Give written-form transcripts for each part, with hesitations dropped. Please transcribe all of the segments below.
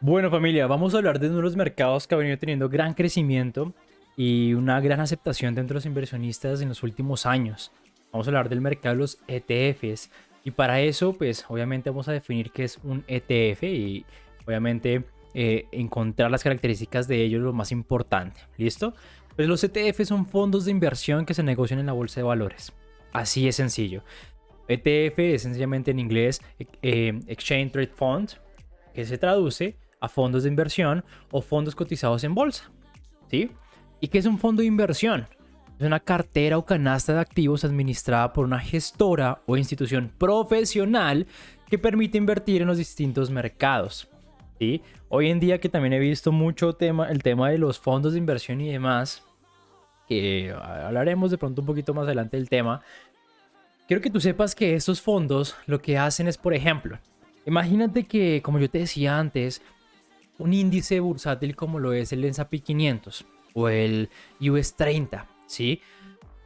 Bueno, familia, vamos a hablar de uno de los mercados que ha venido teniendo gran crecimiento y una gran aceptación dentro de los inversionistas en los últimos años. Vamos a hablar del mercado de los ETFs. Y para eso, pues obviamente vamos a definir qué es un ETF y obviamente encontrar las características de ellos lo más importante. ¿Listo? Pues los ETFs son fondos de inversión que se negocian en la bolsa de valores. Así es sencillo. ETF es sencillamente en inglés Exchange Trade Fund, que se traduce a fondos de inversión o fondos cotizados en bolsa, ¿sí? ¿Y qué es un fondo de inversión? Es una cartera o canasta de activos administrada por una gestora o institución profesional que permite invertir en los distintos mercados, ¿sí? Hoy en día que también he visto mucho el tema de los fondos de inversión y demás, que hablaremos de pronto un poquito más adelante del tema. Quiero que tú sepas que estos fondos lo que hacen es, por ejemplo, imagínate que, como yo te decía antes, un índice bursátil como lo es el S&P 500 o el US 30, ¿sí?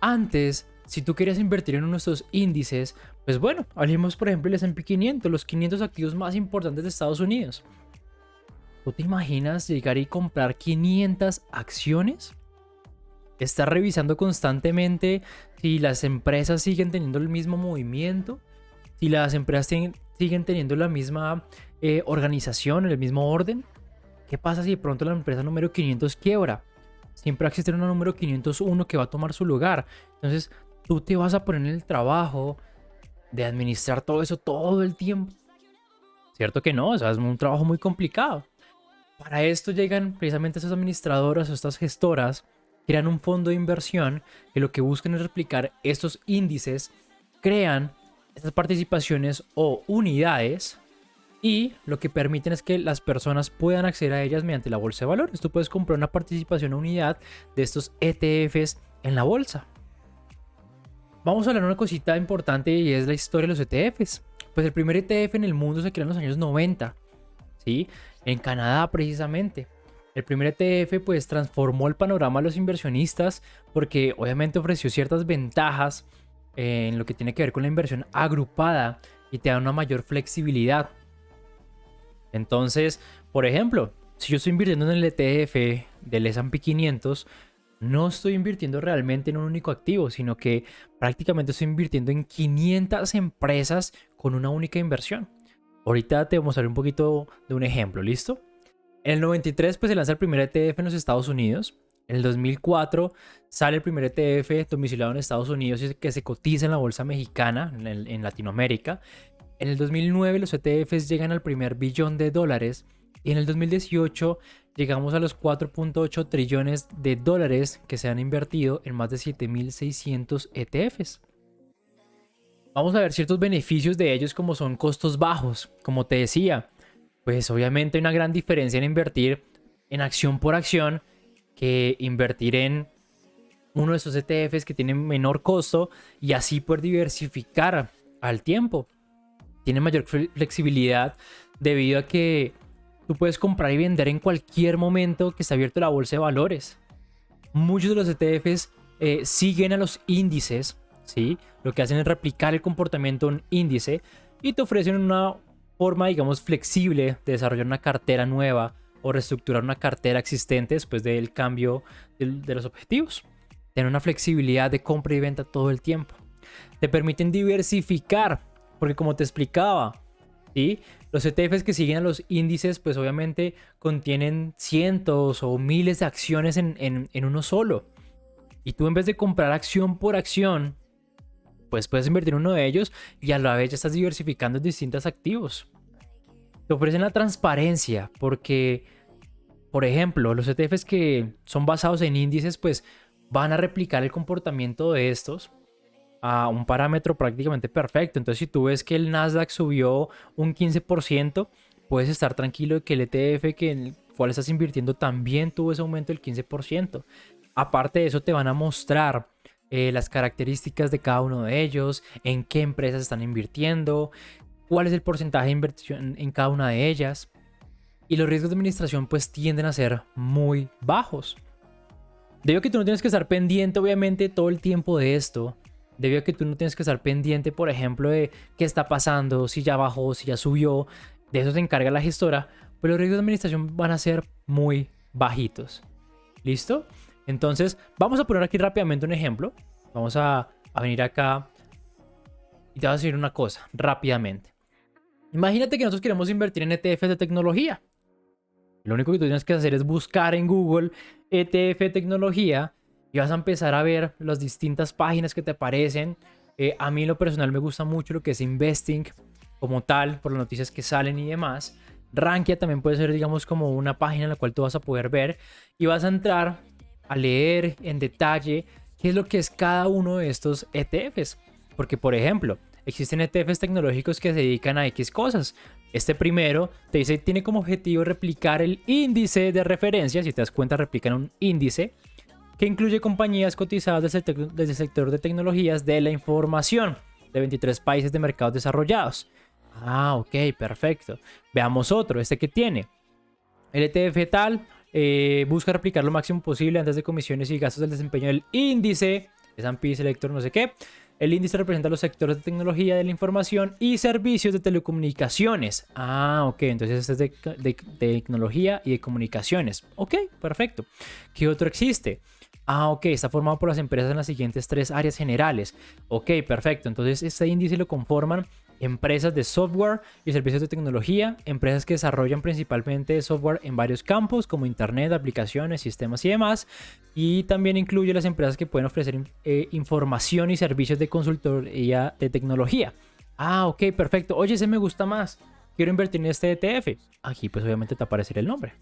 Antes, si tú querías invertir en uno de estos índices, pues bueno, hablemos por ejemplo del S&P 500, los 500 activos más importantes de Estados Unidos. ¿Tú te imaginas llegar y comprar 500 acciones? Estar revisando constantemente si las empresas siguen teniendo el mismo movimiento, si las empresas siguen teniendo la misma organización, el mismo orden. ¿Qué pasa si de pronto la empresa número 500 quiebra? Siempre va a existir una número 501 que va a tomar su lugar. Entonces, tú te vas a poner en el trabajo de administrar todo eso todo el tiempo. ¿Cierto que no? O sea, es un trabajo muy complicado. Para esto llegan precisamente esas administradoras o estas gestoras, crean un fondo de inversión que lo que buscan es replicar estos índices, crean estas participaciones o unidades y lo que permiten es que las personas puedan acceder a ellas mediante la bolsa de valores. Tú puedes comprar una participación o unidad de estos ETFs en la bolsa. Vamos a hablar de una cosita importante y es la historia de los ETFs. Pues el primer ETF en el mundo se creó en los años 90, ¿sí? En Canadá precisamente. El primer ETF pues transformó el panorama de los inversionistas porque obviamente ofreció ciertas ventajas en lo que tiene que ver con la inversión agrupada y te da una mayor flexibilidad. Entonces, por ejemplo, si yo estoy invirtiendo en el ETF del S&P 500, no estoy invirtiendo realmente en un único activo, sino que prácticamente estoy invirtiendo en 500 empresas con una única inversión. Ahorita te voy a mostrar un poquito de un ejemplo, ¿listo? En el 93 pues se lanza el primer ETF en los Estados Unidos. En el 2004 sale el primer ETF domiciliado en Estados Unidos y que se cotiza en la bolsa mexicana en Latinoamérica. En el 2009 los ETFs llegan al primer billón de dólares y en el 2018 llegamos a los 4.8 trillones de dólares que se han invertido en más de 7.600 ETFs. Vamos a ver ciertos beneficios de ellos como son costos bajos, como te decía. Pues obviamente hay una gran diferencia en invertir en acción por acción que invertir en uno de esos ETFs que tienen menor costo y así poder diversificar al tiempo. Tiene mayor flexibilidad debido a que tú puedes comprar y vender en cualquier momento que esté abierto la bolsa de valores. Muchos de los ETFs siguen a los índices, ¿sí? Lo que hacen es replicar el comportamiento de un índice y te ofrecen una forma, digamos, flexible de desarrollar una cartera nueva o reestructurar una cartera existente después del cambio de los objetivos. Tener una flexibilidad de compra y venta todo el tiempo. Te permiten diversificar, porque como te explicaba, ¿sí? Los ETFs que siguen a los índices, pues obviamente contienen cientos o miles de acciones en uno solo. Y tú en vez de comprar acción por acción, pues puedes invertir en uno de ellos y a la vez ya estás diversificando en distintos activos. Te ofrecen la transparencia porque, por ejemplo, los ETFs que son basados en índices, pues van a replicar el comportamiento de estos a un parámetro prácticamente perfecto. Entonces, si tú ves que el Nasdaq subió un 15%, puedes estar tranquilo de que el ETF en el cual estás invirtiendo también tuvo ese aumento del 15%. Aparte de eso, te van a mostrar las características de cada uno de ellos, en qué empresas están invirtiendo, cuál es el porcentaje de inversión en cada una de ellas. Y los riesgos de administración pues tienden a ser muy bajos. Debido a que tú no tienes que estar pendiente obviamente todo el tiempo de esto, debido a que tú no tienes que estar pendiente, por ejemplo, de qué está pasando, si ya bajó, si ya subió, de eso se encarga la gestora, pues los riesgos de administración van a ser muy bajitos. ¿Listo? Entonces, vamos a poner aquí rápidamente un ejemplo. Vamos a venir acá y te voy a decir una cosa rápidamente. Imagínate que nosotros queremos invertir en ETFs de tecnología. Lo único que tú tienes que hacer es buscar en Google ETF de tecnología y vas a empezar a ver las distintas páginas que te aparecen. A mí en lo personal me gusta mucho lo que es Investing como tal, por las noticias que salen y demás. Rankia también puede ser, digamos, como una página en la cual tú vas a poder ver y vas a entrar a leer en detalle qué es lo que es cada uno de estos ETFs. Porque, por ejemplo, existen ETFs tecnológicos que se dedican a X cosas. Este primero te dice tiene como objetivo replicar el índice de referencia. Si te das cuenta, replican un índice que incluye compañías cotizadas del sector de tecnologías de la información de 23 países de mercados desarrollados. Ah, ok, perfecto. Veamos otro, este que tiene. El ETF tal busca replicar lo máximo posible antes de comisiones y gastos del desempeño del índice S&P Selector no sé qué. El índice representa los sectores de tecnología de la información y servicios de telecomunicaciones. Ah, ok, entonces este es de tecnología y de comunicaciones. Ok, perfecto. ¿Qué otro existe? Ah, ok, está formado por las empresas en las siguientes 3 áreas generales. Ok, perfecto. Entonces este índice lo conforman empresas de software y servicios de tecnología, empresas que desarrollan principalmente software en varios campos como internet, aplicaciones, sistemas y demás. Y también incluye las empresas que pueden ofrecer información y servicios de consultoría de tecnología. Ah, ok, perfecto. Oye, ese me gusta más. Quiero invertir en este ETF. Aquí pues obviamente te aparecerá el nombre.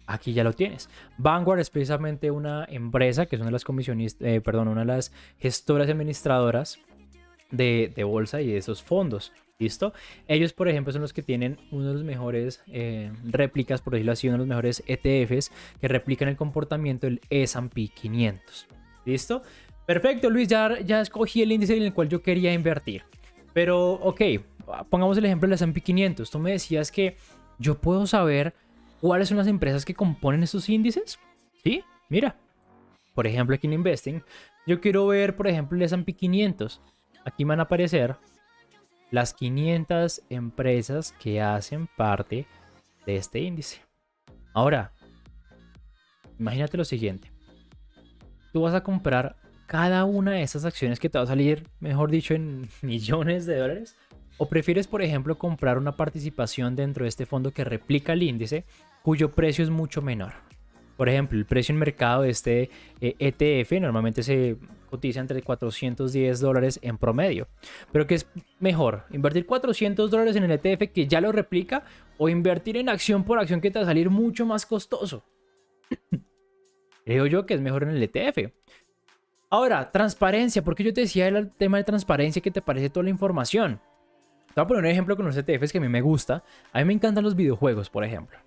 Aquí ya lo tienes. Vanguard es precisamente una empresa que es una de las comisionistas, una de las gestoras administradoras de bolsa y de esos fondos. ¿Listo? Ellos, por ejemplo, son los que tienen uno de los mejores réplicas, por decirlo así, uno de los mejores ETFs que replican el comportamiento del S&P 500. ¿Listo? Perfecto, Luis, ya escogí el índice en el cual yo quería invertir. Pero, ok, pongamos el ejemplo del S&P 500. Tú me decías que yo puedo saber cuáles son las empresas que componen estos índices. ¿Sí? Mira, por ejemplo, aquí en Investing, yo quiero ver, por ejemplo, el S&P 500. Aquí van a aparecer las 500 empresas que hacen parte de este índice. Ahora, imagínate lo siguiente. Tú vas a comprar cada una de esas acciones que te va a salir, mejor dicho, en millones de dólares. ¿O prefieres, por ejemplo, comprar una participación dentro de este fondo que replica el índice, cuyo precio es mucho menor? Por ejemplo, el precio en mercado de este ETF normalmente se cotiza entre $410 en promedio. Pero ¿qué es mejor? ¿Invertir $400 en el ETF que ya lo replica o invertir en acción por acción que te va a salir mucho más costoso? Creo yo que es mejor en el ETF. Ahora, transparencia. Porque yo te decía el tema de transparencia que te aparece toda la información. Te voy a poner un ejemplo con los ETFs que a mí me gusta. A mí me encantan los videojuegos, por ejemplo.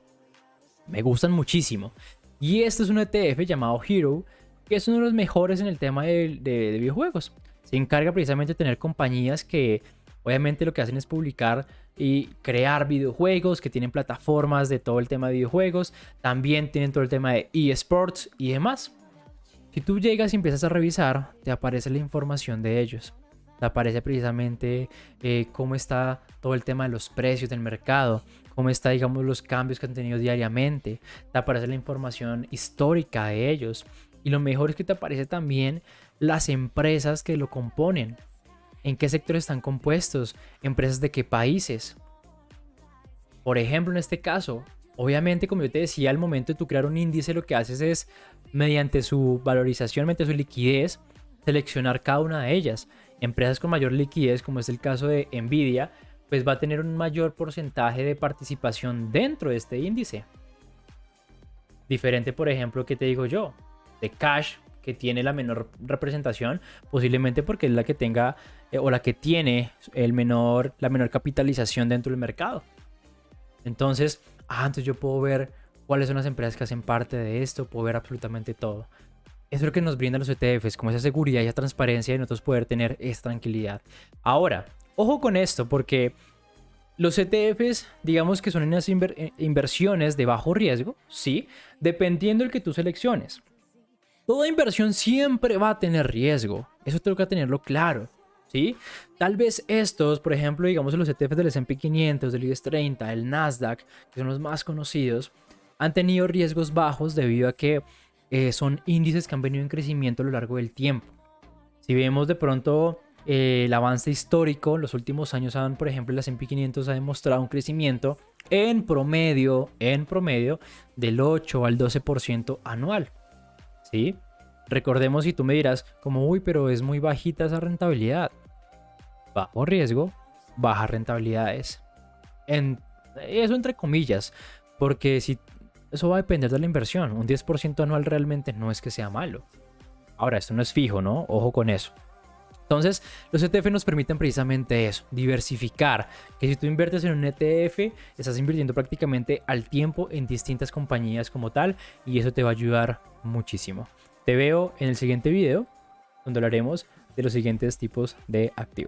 Me gustan muchísimo. Y este es un ETF llamado Hero, que es uno de los mejores en el tema de videojuegos. Se encarga precisamente de tener compañías que obviamente lo que hacen es publicar y crear videojuegos, que tienen plataformas de todo el tema de videojuegos. También tienen todo el tema de eSports y demás. Si tú llegas y empiezas a revisar, te aparece la información de ellos. Te aparece precisamente cómo está todo el tema de los precios del mercado, cómo está, digamos, los cambios que han tenido diariamente. Te aparece la información histórica de ellos. Y lo mejor es que te aparece también las empresas que lo componen. ¿En qué sectores están compuestos? ¿Empresas de qué países? Por ejemplo, en este caso, obviamente, como yo te decía, al momento de tú crear un índice, lo que haces es, mediante su valorización, mediante su liquidez, seleccionar cada una de ellas. Empresas con mayor liquidez, como es el caso de Nvidia, pues va a tener un mayor porcentaje de participación dentro de este índice. Diferente, por ejemplo, que te digo yo, de Cash, que tiene la menor representación, posiblemente porque es la que tenga o la que tiene la menor capitalización dentro del mercado. Entonces, entonces yo puedo ver cuáles son las empresas que hacen parte de esto, puedo ver absolutamente todo. Eso es lo que nos brindan los ETFs, como esa seguridad y esa transparencia de nosotros poder tener esa tranquilidad. Ahora, ojo con esto, porque los ETFs, digamos que son unas inversiones de bajo riesgo, sí, dependiendo del que tú selecciones. Toda inversión siempre va a tener riesgo, eso tengo que tenerlo claro. ¿sí? Tal vez estos, por ejemplo, digamos los ETFs del S&P 500, del IBEX 30, el Nasdaq, que son los más conocidos, han tenido riesgos bajos debido a que son índices que han venido en crecimiento a lo largo del tiempo. Si vemos de pronto el avance histórico, los últimos años han, por ejemplo, el S&P 500 ha demostrado un crecimiento en promedio del 8 al 12% anual, ¿sí? Recordemos, si tú me dirás, como, uy, pero es muy bajita esa rentabilidad. Bajo riesgo, bajas rentabilidades. Eso entre comillas, porque si eso va a depender de la inversión. Un 10% anual realmente no es que sea malo. Ahora, esto no es fijo, ¿no? Ojo con eso. Entonces, los ETF nos permiten precisamente eso, diversificar. Que si tú inviertes en un ETF, estás invirtiendo prácticamente al tiempo en distintas compañías como tal, y eso te va a ayudar muchísimo. Te veo en el siguiente video, donde hablaremos de los siguientes tipos de activos.